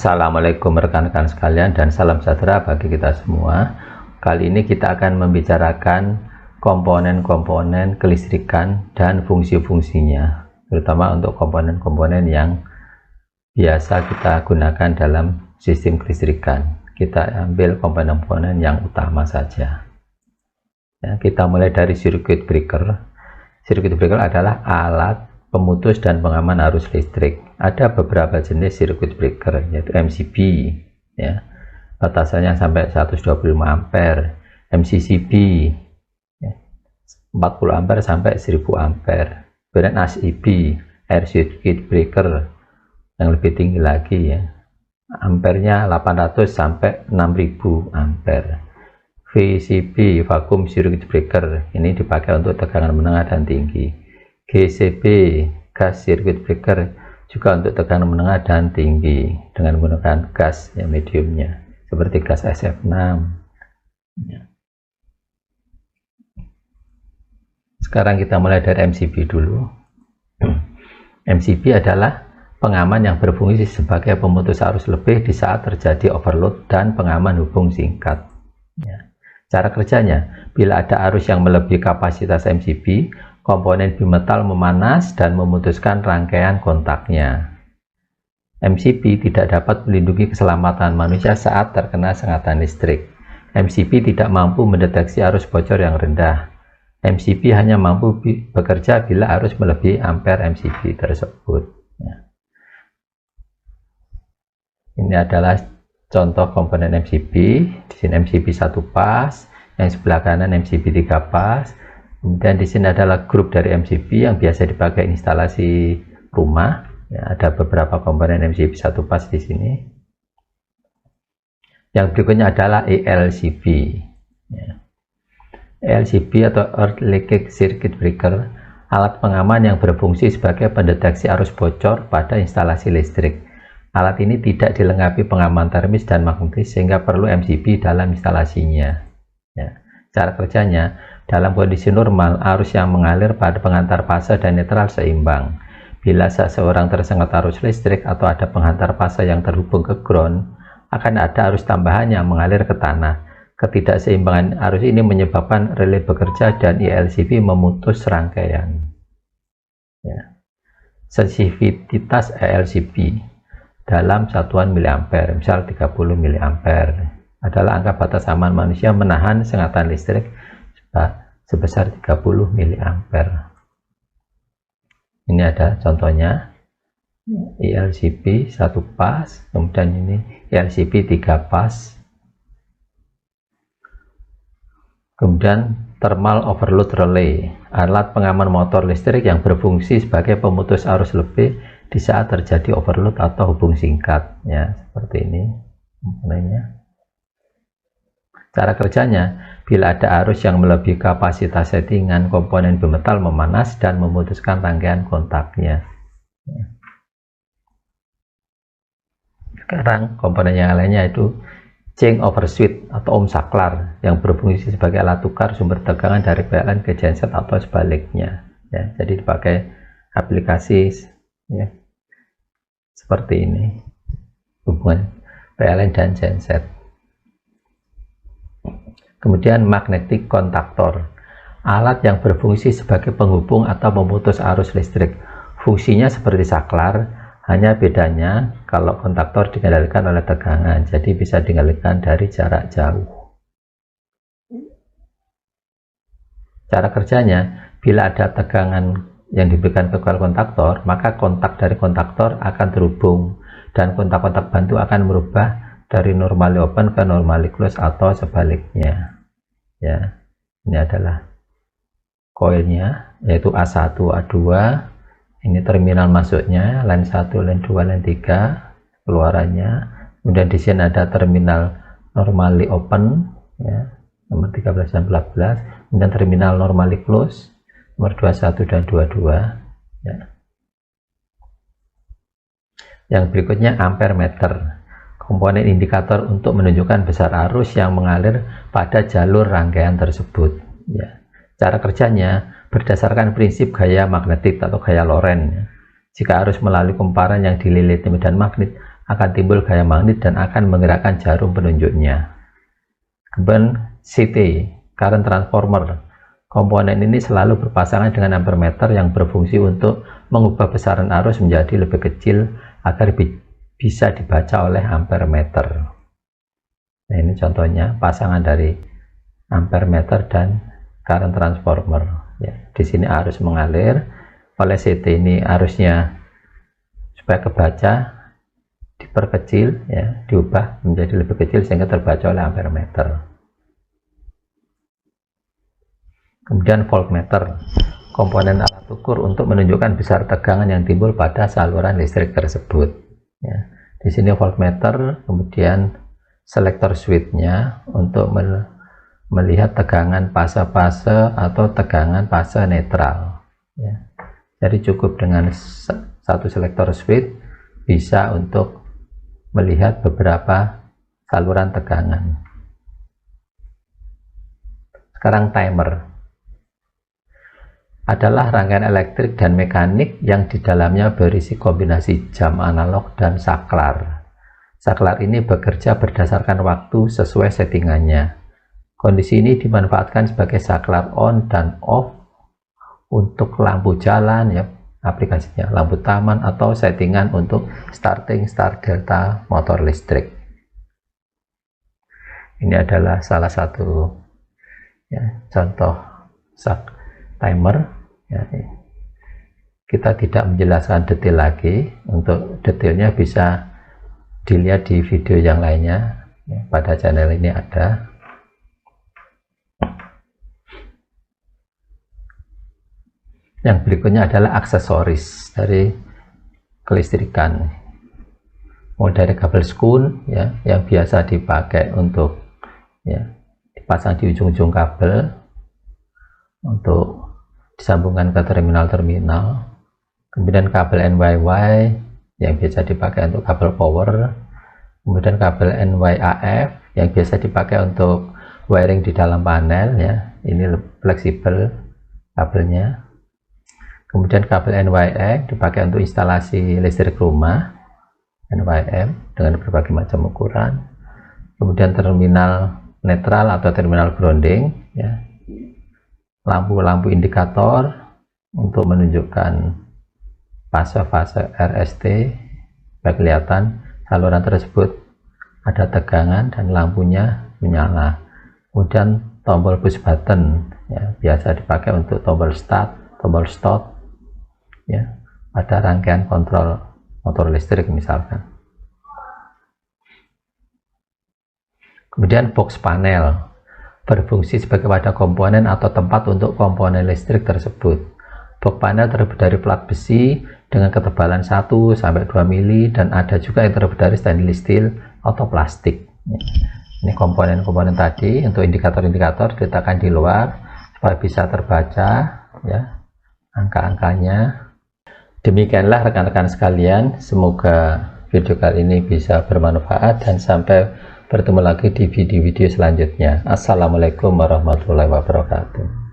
Assalamualaikum rekan-rekan sekalian dan salam sejahtera bagi kita semua. Kali ini kita akan membicarakan komponen-komponen kelistrikan dan fungsi-fungsinya, terutama untuk komponen-komponen yang biasa kita gunakan dalam sistem kelistrikan. Kita ambil komponen-komponen yang utama saja. Ya, kita mulai dari sirkuit breaker. Sirkuit breaker adalah alat pemutus dan pengaman arus listrik. Ada beberapa jenis sirkuit breaker, yaitu MCB, ya, batasannya sampai 125 ampere, MCCB, ya, 40 ampere sampai 1000 ampere, kemudian ACB, air circuit breaker, yang lebih tinggi lagi, ya, ampernya 800 sampai 6000 ampere. VCB, vacuum circuit breaker, ini dipakai untuk tegangan menengah dan tinggi. GCB, gas circuit breaker, juga untuk tekanan menengah dan tinggi dengan menggunakan gas yang mediumnya seperti gas SF6, ya. Sekarang kita mulai dari MCB dulu. MCB adalah pengaman yang berfungsi sebagai pemutus arus lebih di saat terjadi overload dan pengaman hubung singkat, ya. Cara kerjanya, bila ada arus yang melebihi kapasitas MCB, komponen bimetal memanas dan memutuskan rangkaian kontaknya. MCB tidak dapat melindungi keselamatan manusia saat terkena sengatan listrik. MCB tidak mampu mendeteksi arus bocor yang rendah. MCB hanya mampu bekerja bila arus melebihi ampere MCB tersebut. Ya. Ini adalah contoh komponen MCB. Di sini MCB 1 pas, yang sebelah kanan MCB 3 pas. Kemudian di sini adalah grup dari MCB yang biasa dipakai instalasi rumah. Ya, ada beberapa komponen MCB 1 pas di sini. Yang berikutnya adalah ELCB. Ya. ELCB atau Earth Leakage Circuit Breaker, alat pengaman yang berfungsi sebagai pendeteksi arus bocor pada instalasi listrik. Alat ini tidak dilengkapi pengaman termis dan magnetis sehingga perlu MCB dalam instalasinya. Ya. Cara kerjanya, dalam kondisi normal, arus yang mengalir pada pengantar fase dan netral seimbang. Bila seseorang tersengat arus listrik atau ada penghantar fase yang terhubung ke ground, akan ada arus tambahan yang mengalir ke tanah. Ketidakseimbangan arus ini menyebabkan relay bekerja dan ELCB memutus rangkaian. Ya. Sensitivitas ELCB dalam satuan miliampere, misal 30 miliampere, adalah angka batas aman manusia menahan sengatan listrik sebesar 30 miliampere. Ini ada contohnya, ELCB 1 pas, kemudian ini ELCB 3 pas, kemudian thermal overload relay, alat pengaman motor listrik yang berfungsi sebagai pemutus arus lebih di saat terjadi overload atau hubung singkat, ya, seperti ini komponennya. Cara kerjanya, bila ada arus yang melebihi kapasitas settingan, komponen bimetal memanas dan memutuskan rangkaian kontaknya. Sekarang komponen yang lainnya itu change over switch atau ohm saklar yang berfungsi sebagai alat tukar sumber tegangan dari PLN ke genset atau sebaliknya. Ya, jadi dipakai aplikasi, ya, seperti ini, hubungan PLN dan genset. Kemudian magnetic contactor, alat yang berfungsi sebagai penghubung atau memutus arus listrik. Fungsinya seperti saklar, hanya bedanya kalau kontaktor dikendalikan oleh tegangan, jadi bisa dikendalikan dari jarak jauh. Cara kerjanya, bila ada tegangan yang diberikan ke coil kontaktor, maka kontak dari kontaktor akan terhubung dan kontak-kontak bantu akan merubah dari normally open ke normally close atau sebaliknya. Ya, ini adalah koilnya, yaitu A1, A2. Ini terminal masuknya, line 1, line 2, line 3, keluarannya. Kemudian di sini ada terminal normally open, ya, nomor 13 dan 14. Kemudian terminal normally close, nomor 21 dan 22. Ya. Yang berikutnya ampere meter, komponen indikator untuk menunjukkan besar arus yang mengalir pada jalur rangkaian tersebut. Ya. Cara kerjanya berdasarkan prinsip gaya magnetik atau gaya Lorentz. Jika arus melalui kumparan yang dililiti medan magnet, akan timbul gaya magnet dan akan menggerakkan jarum penunjuknya. Kemudian CT, current transformer. Komponen ini selalu berpasangan dengan ampermeter yang berfungsi untuk mengubah besaran arus menjadi lebih kecil agar bisa dibaca oleh ampermeter. Nah, ini contohnya pasangan dari ampermeter dan current transformer. Ya, di sini arus mengalir, oleh CT ini arusnya supaya kebaca diperkecil, ya, diubah menjadi lebih kecil sehingga terbaca oleh ampermeter. Kemudian voltmeter, komponen alat ukur untuk menunjukkan besar tegangan yang timbul pada saluran listrik tersebut. Ya, di sini voltmeter, kemudian selektor switch-nya untuk melihat tegangan fase-fase atau tegangan fase netral. Ya, jadi cukup dengan satu selektor switch bisa untuk melihat beberapa saluran tegangan. Sekarang timer adalah rangkaian elektrik dan mekanik yang di dalamnya berisi kombinasi jam analog dan saklar. Saklar ini bekerja berdasarkan waktu sesuai settingannya. Kondisi ini dimanfaatkan sebagai saklar on dan off untuk lampu jalan, ya, aplikasinya lampu taman, atau settingan untuk starting start delta motor listrik. Ini adalah salah satu, ya, contoh timer. Ya, kita tidak menjelaskan detail lagi. Untuk detailnya bisa dilihat di video yang lainnya, ya, pada channel ini ada. Yang berikutnya adalah aksesoris dari kelistrikan, mulai dari kabel skun, ya, yang biasa dipakai untuk, ya, dipasang di ujung-ujung kabel untuk disambungkan ke terminal-terminal. Kemudian kabel NYY yang biasa dipakai untuk kabel power. Kemudian kabel NYAF yang biasa dipakai untuk wiring di dalam panel, ya, ini fleksibel kabelnya. Kemudian kabel NYX dipakai untuk instalasi listrik rumah, NYM, dengan berbagai macam ukuran. Kemudian terminal netral atau terminal grounding, ya, lampu-lampu indikator untuk menunjukkan fase-fase RST supaya kelihatan saluran tersebut ada tegangan dan lampunya menyala. Kemudian tombol push button, ya, biasa dipakai untuk tombol start, tombol stop, ya, pada rangkaian kontrol motor listrik misalkan. Kemudian box panel berfungsi sebagai wadah komponen atau tempat untuk komponen listrik tersebut. Box panel terbuat dari plat besi dengan ketebalan 1-2 mili dan ada juga yang terbuat dari stainless steel atau plastik. Ini komponen-komponen tadi untuk indikator-indikator diletakkan di luar supaya bisa terbaca, ya, angka-angkanya. Demikianlah rekan-rekan sekalian, semoga video kali ini bisa bermanfaat dan sampai bertemu lagi di video-video selanjutnya. Assalamualaikum warahmatullahi wabarakatuh.